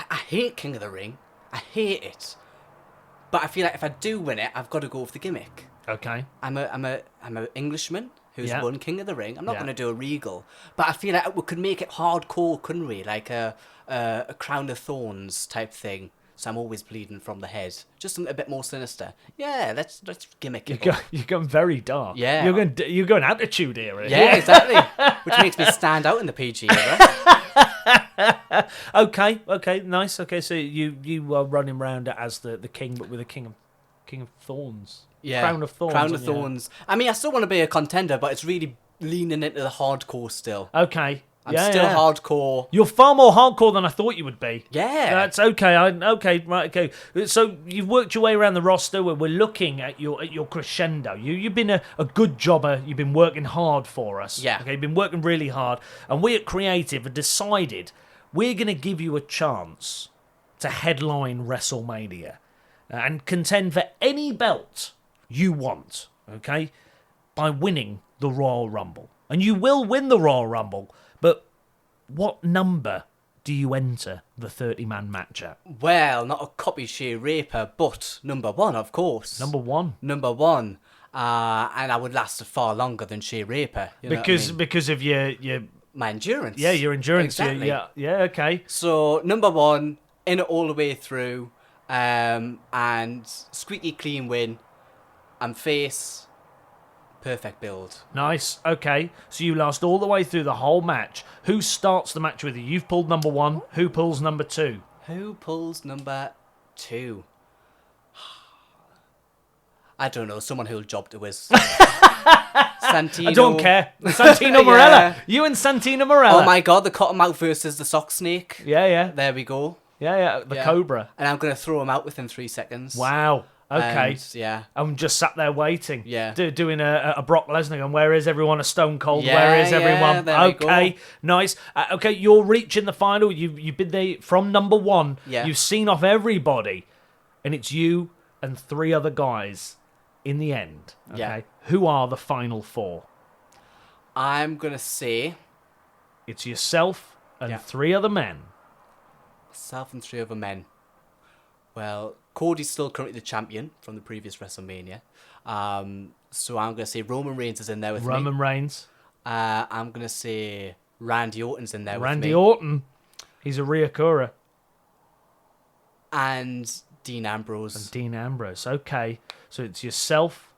I hate King of the Ring. I hate it. But I feel like if I do win it, I've got to go with the gimmick. Okay. I'm a Englishman who's Yeah. won King of the Ring. I'm not Yeah. going to do a regal, but I feel like we could make it hardcore, couldn't we? Like a Crown of Thorns type thing. so I'm always bleeding from the head. Just something a bit more sinister. Yeah, let's gimmick it. You're going very dark. Yeah. You're going attitude era. Yeah, exactly. Which makes me stand out in the PG era. Okay, nice. Okay, so you are running around as the king, but with a king of thorns. Yeah, Crown of thorns. Crown of Thorns. I mean, I still want to be a contender, but it's really leaning into the hardcore still. Okay. I'm still hardcore. You're far more hardcore than I thought you would be. Yeah. That's okay. Okay. So you've worked your way around the roster. We're looking at your crescendo. You've been a good jobber. You've been working hard for us. Yeah. Okay, you've been working really hard. And we at Creative have decided we're going to give you a chance to headline WrestleMania and contend for any belt you want, okay, by winning the Royal Rumble. And you will win the Royal Rumble, but what number do you enter the 30-man match at? Well, not a copy Shea Raper, but number one, of course. Number one. Number one. And I would last far longer than Shea Raper. You know what I mean? Because of your my endurance. yeah, your endurance. Exactly. Yeah, okay. So, number one, in it all the way through, and squeaky clean win, and face, perfect build. Nice. Okay. So you last all the way through the whole match. Who starts the match with you? You've pulled number one. Who pulls number two? Who pulls number two? I don't know. Someone who'll job to his. Santino. I don't care. Santino Morella. You and Santino Morella. Oh my god, the Cottonmouth versus the Sock Snake. Yeah. There we go. Yeah. The Yeah. Cobra. And I'm going to throw him out within 3 seconds. Wow. Okay. And, yeah. I'm just sat there waiting. Yeah. Doing a Brock Lesnar and where is everyone? A Stone Cold. Yeah, Where is yeah, everyone? there we Okay. go. Nice. Okay, you're reaching the final. You've been there from number one. Yeah. You've seen off everybody. And it's you and 3 other guys in the end. Okay. Yeah. Who are the final 4? I'm going to say It's yourself and Yeah. 3 other men. myself and 3 other men. Well, Cody's still currently the champion from the previous WrestleMania. So I'm going to say Roman Reigns is in there with me. Roman Reigns. I'm going to say Randy Orton's in there with me. Randy Orton. He's a reoccurrer. And Dean Ambrose. And Dean Ambrose. Okay. So it's yourself,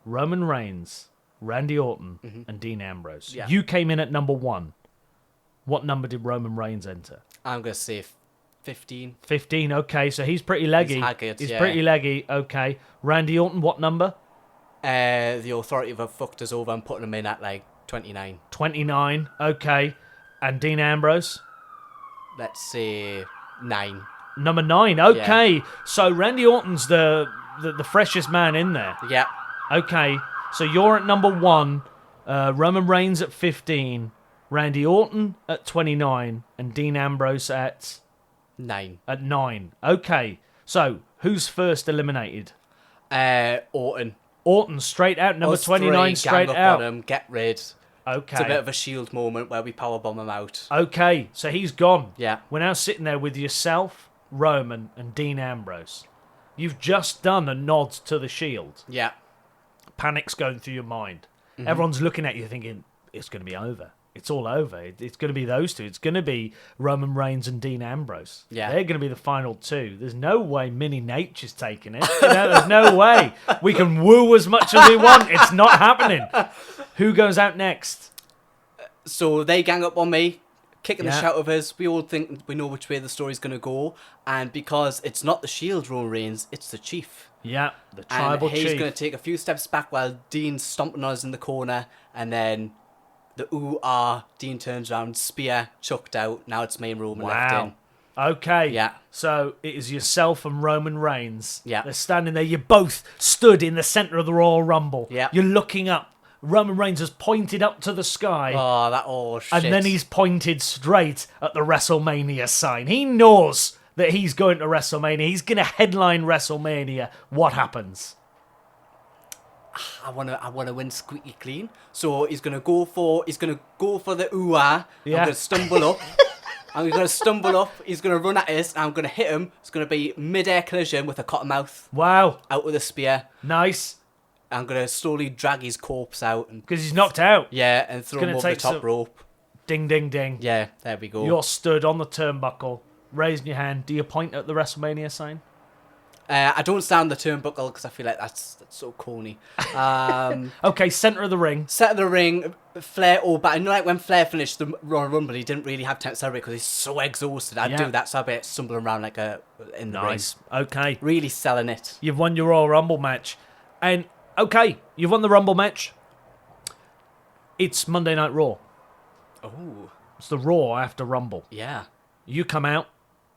Roman Reigns, Randy Orton, and Dean Ambrose. Yeah. You came in at number 1. What number did Roman Reigns enter? I'm going to say 15. 15. Okay. So he's pretty leggy. He's haggard, yeah. pretty leggy. Okay. Randy Orton, what number? The Authority have fucked us over and putting him in at like 29. 29. Okay. And Dean Ambrose? Let's say 9. Number 9. Okay. So Randy Orton's the freshest man in there. Yeah. Okay, so you're at number 1, Roman Reigns at 15, Randy Orton at 29, and Dean Ambrose at 9. 9. Okay, so who's first eliminated? Orton. Orton straight out, number Us 29 three, straight gang up out. on him, get rid. Okay. It's a bit of a shield moment where we powerbomb him out. Okay, so he's gone. Yeah. We're now sitting there with yourself, Roman, and Dean Ambrose. You've just done a nod to the Shield. Yeah. Panic's going through your mind. Everyone's looking at you thinking, it's going to be over. It's all over. It's going to be those two. It's going to be Roman Reigns and Dean Ambrose. Yeah. They're going to be the final 2. There's no way Mini Nature's taking it. There's no way. We can woo as much as we want. It's not happening. Who goes out next? So they gang up on me, kicking the Yeah. shout of us. We all think we know which way the story's going to go. And because it's not the Shield Roman Reigns, it's the Chief. Yeah, the And tribal he's chief. going to take a few steps back while Dean's stomping us in the corner. And then the ooh-ah, Dean turns around, spear chucked out. Now it's me and Roman left in. Okay. Yeah. So it is yourself and Roman Reigns. Yeah. They're standing there. You both stood in the centre of the Royal Rumble. Yeah. You're looking up. Roman Reigns has pointed up to the sky. Shit. And then he's pointed straight at the WrestleMania sign. He knows that he's going to WrestleMania. He's going to headline WrestleMania. What happens? I wanna win squeaky clean. So he's gonna go for the ooh-ah. Yeah. I'm gonna stumble up. He's gonna run at us. And I'm gonna hit him. It's gonna be mid-air collision with a cottonmouth Wow. out with a spear. Nice. I'm gonna slowly drag his corpse out and Because he's knocked out. and throw him gonna over the take top some- rope. Ding, ding, ding. Yeah, there we go. You're stood on the turnbuckle. raising your hand. Do you point at the WrestleMania sign? I don't stand the turnbuckle because I feel like that's so corny. Okay, centre of the ring. Set of the ring, Flair all back. You know, like when Flair finished the Royal Rumble, he didn't really have time to celebrate because he's so exhausted. I'd do that, so I'd be stumbling around like in the Nice. ring. Okay. Really selling it. You've won your Royal Rumble match. And, okay, you've won the Rumble match. It's Monday Night Raw. Oh. It's the Raw after Rumble. Yeah. You come out,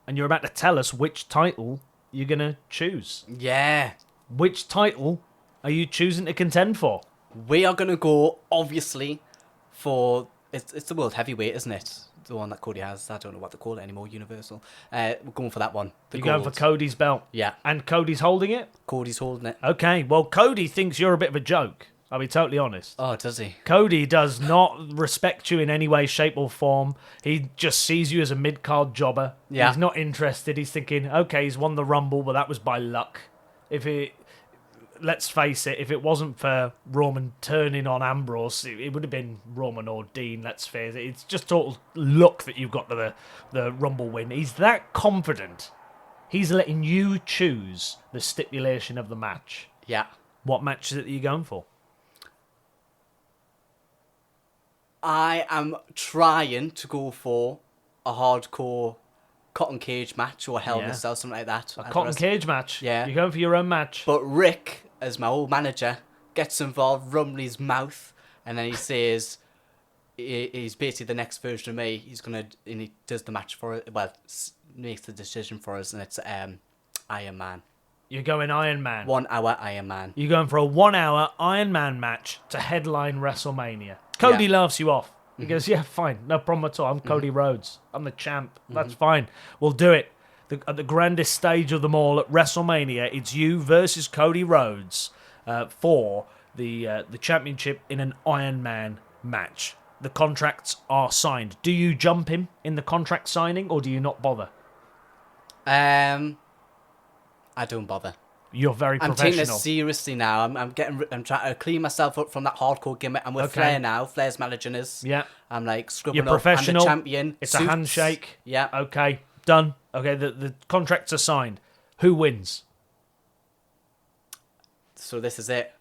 and you're about to tell us which title you're going to choose. Yeah. Which title are you choosing to contend for? We are going to go, obviously, for... It's the World Heavyweight, isn't it? The one that Cody has. I don't know what to call it anymore. Universal. We're going for that one. You're going for Cody's belt? Yeah. And Cody's holding it? Cody's holding it. Okay, well, Cody thinks you're a bit of a joke. I'll be totally honest. Oh, does he? Cody does not respect you in any way, shape, or form. He just sees you as a mid-card jobber. Yeah. He's not interested. He's thinking, okay, he's won the Rumble, but that was by luck. Let's face it, if it wasn't for Roman turning on Ambrose, it would have been Roman or Dean, let's face it. It's just total luck that you've got to the Rumble win. He's that confident. He's letting you choose the stipulation of the match. Yeah. What match is it that you're going for? I am trying to go for a hardcore cotton cage match or Hell in a Cell, something like that. A cotton cage match? Yeah. You're going for your own match? But Rick, as my old manager, gets involved, rumbling his mouth, and then he says he's basically the next version of me. And he does the match for it. Well, makes the decision for us, and it's Iron Man. You're going Iron Man. 1 hour Iron Man. You're going for a 1 hour Iron Man match to headline WrestleMania. Cody laughs you off. He goes, yeah, fine, no problem at all. I'm Cody Rhodes. I'm the champ. That's fine. We'll do it. At the grandest stage of them all at WrestleMania, it's you versus Cody Rhodes for the championship in an Iron Man match. The contracts are signed. Do you jump him in the contract signing, or do you not bother? I don't bother. You're very I'm professional. taking this seriously now. I'm trying to clean myself up from that hardcore gimmick. I'm with Flair now. Flair's managing us. Yeah. I'm like scrubbing You're up. professional. I'm the champion. It's Suits. a handshake. Yeah. Okay, done. Okay, the contracts are signed. Who wins? So this is it.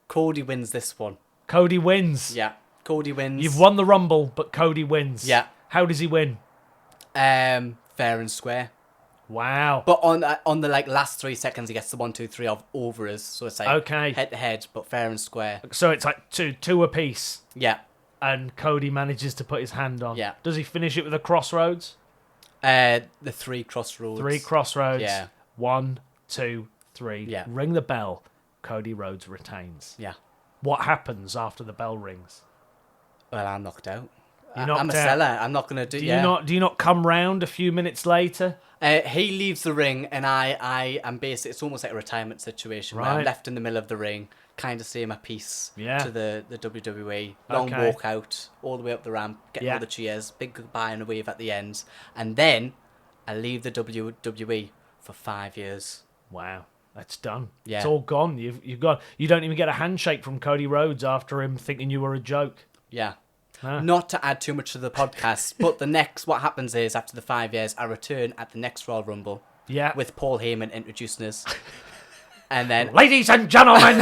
Cody wins this one. Cody wins. Yeah. Cody wins. You've won the Rumble, but Cody wins. Yeah. How does he win? Fair and square. Wow. But on the like last 3 seconds, he gets the 1, 2, 3 over us. So it's like head to head, but fair and square. So it's like two apiece. Yeah. And Cody manages to put his hand on. Yeah. Does he finish it with a crossroads? The 3 crossroads. 3 crossroads. Yeah. 1, 2, 3. Yeah. Ring the bell. Cody Rhodes retains. Yeah. What happens after the bell rings? Well, I'm knocked out. You're knocked I'm a out. seller. I'm not gonna do. Do you not come round a few minutes later? He leaves the ring, and I am basically. It's almost like a retirement situation. Where I'm Right. left in the middle of the ring, kind of saying my piece to the WWE. Long Okay. walk out, all the way up the ramp, getting Yeah. all the cheers, big goodbye and a wave at the end, and then I leave the WWE for 5 years. Wow. That's done. Yeah. It's all gone. You've gone. You don't even get a handshake from Cody Rhodes after him thinking you were a joke. Yeah. Huh. Not to add too much to the podcast, but what happens is after the 5 years, I return at the next Royal Rumble. Yeah. With Paul Heyman introducing us. And then Ladies and gentlemen.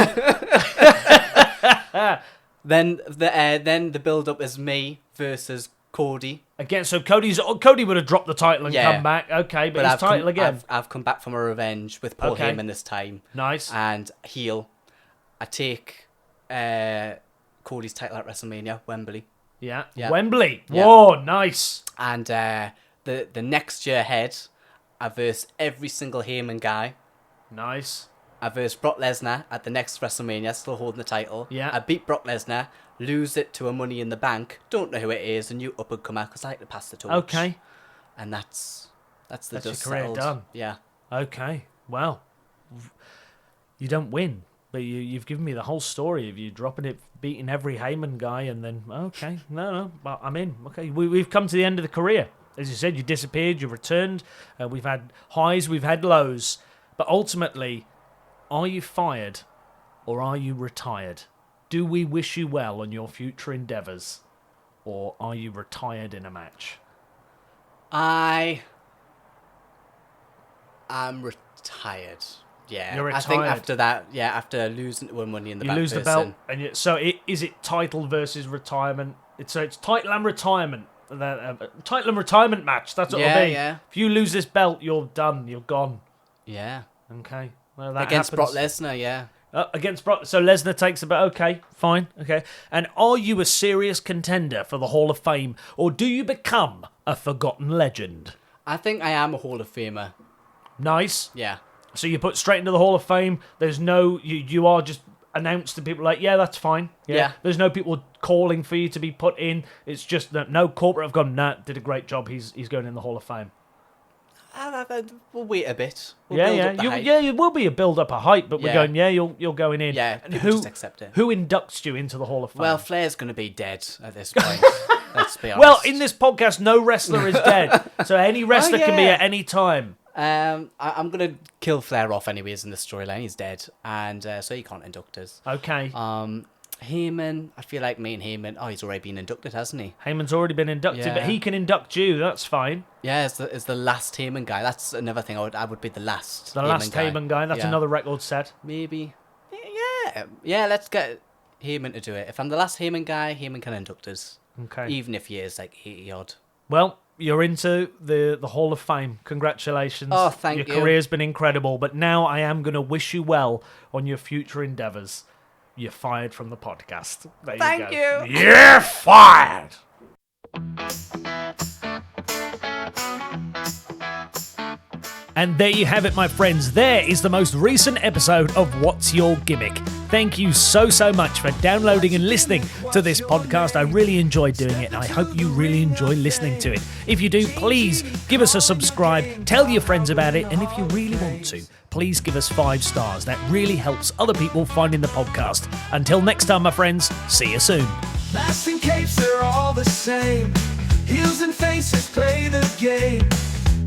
then the build up is me versus Cody. Again, so Cody would have dropped the title and come back. Okay, but his title again. I've come back from a revenge with Paul Heyman this time. Nice. And heel. I take Cody's title at WrestleMania, Wembley. Yeah. Yeah. Wembley. Yeah. Whoa, nice. And the next year ahead, I verse every single Heyman guy. Nice. I verse Brock Lesnar at the next WrestleMania, still holding the title. Yeah. I beat Brock Lesnar, lose it to a Money in the Bank. Don't know who it is, a new up and comer because I like to pass the torch. Okay. And that's the That's dust your career settled. done. Yeah. Okay. Well, you don't win, but you've given me the whole story of you dropping it, beating every Heyman guy, and then okay, no, but I'm in. Okay, we've come to the end of the career. As you said, you disappeared, you returned. We've had highs, we've had lows, but ultimately, are you fired or are you retired? Do we wish you well on your future endeavours, or are you retired in a match? I I'm retired. Yeah, You're I think retired. after that, after losing to Money in the You Bank lose the person, belt, and is it title versus retirement? It's title and retirement. Title and retirement match. That's what it'll be. Yeah. If you lose this belt, you're done. You're gone. Yeah. Okay. Well, that Against happens. Brock Lesnar, yeah. Against Brock. So Lesnar takes a belt. Okay, fine. Okay. And are you a serious contender for the Hall of Fame, or do you become a forgotten legend? I think I am a Hall of Famer. Nice. Yeah. So you put straight into the Hall of Fame. There's no, you are just announced to people like, yeah, that's fine. Yeah. There's no people calling for you to be put in. It's just that no corporate have gone, nah, did a great job. He's going in the Hall of Fame. We'll wait a bit. We'll Yeah, build yeah. up the hype. It will be a build up a hype, but we're Yeah. going, yeah, you're going in. Yeah, And people just accept it. Who inducts you into the Hall of Fame? Well, Flair's going to be dead at this point. Let's be honest. Well, in this podcast, no wrestler is dead. So any wrestler can be yeah. at any time. I'm going to kill Flair off anyways in the storyline. He's dead. And so he can't induct us. Okay. Heyman, I feel like me and Heyman, he's already been inducted, hasn't he? Heyman's already been inducted, Yeah. but he can induct you. That's fine. Yeah, as the last Heyman guy. That's another thing. I would be the last. The last Heyman guy. That's Yeah. another record set. Maybe. Yeah. Let's get Heyman to do it. If I'm the last Heyman guy, Heyman can induct us. Okay. Even if he is like 80 odd. Well, you're into the Hall of Fame. Congratulations. Oh, thank you. Your career's been incredible, but now I am going to wish you well on your future endeavours. You're fired from the podcast. There Thank you go. you. You're fired. And there you have it, my friends. There is the most recent episode of What's Your Gimmick? Thank you so much for downloading and listening to this podcast. I really enjoyed doing it, and I hope you really enjoy listening to it. If you do, please give us a subscribe, tell your friends about it, and if you really want to, please give us 5 stars. That really helps other people finding the podcast. Until next time, my friends, see you soon. Masks and capes, they're all the same. Heels and faces play the game.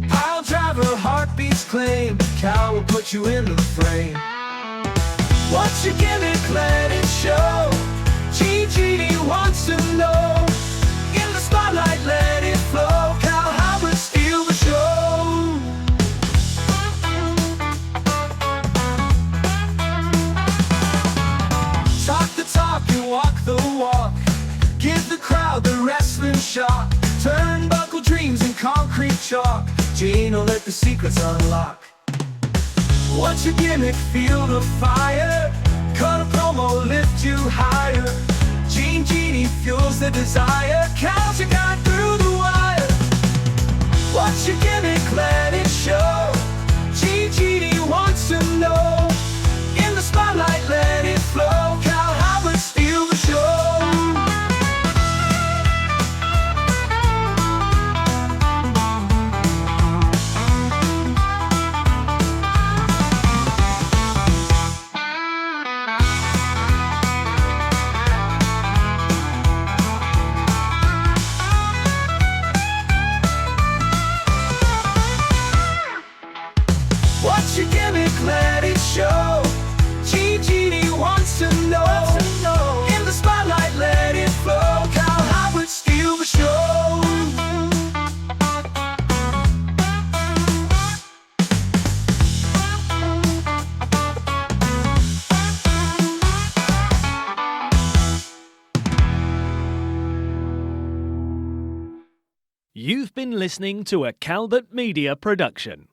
Pile driver, heartbeats claim. Cow will put you in the frame. What's your gimmick? Let it show. GG wants to know. In the spotlight, let it flow. Cal Howard steal the show. Talk the talk and walk the walk. Give the crowd the wrestling shock. Turnbuckle dreams in concrete chalk. Gene will let the secrets unlock. What's your gimmick? Feel the fire. Cut a promo, lift you higher. Genie fuels the desire. Cal's your guide through the wire. What's your gimmick? Let it show. Genie wants to know. In the spotlight, let it flow. Cal Howard steal the show. What's your gimmick? Let it show. Genie wants to know. In the spotlight, let it flow. Cal Howard steal the show. You've been listening to a Calvert Media production.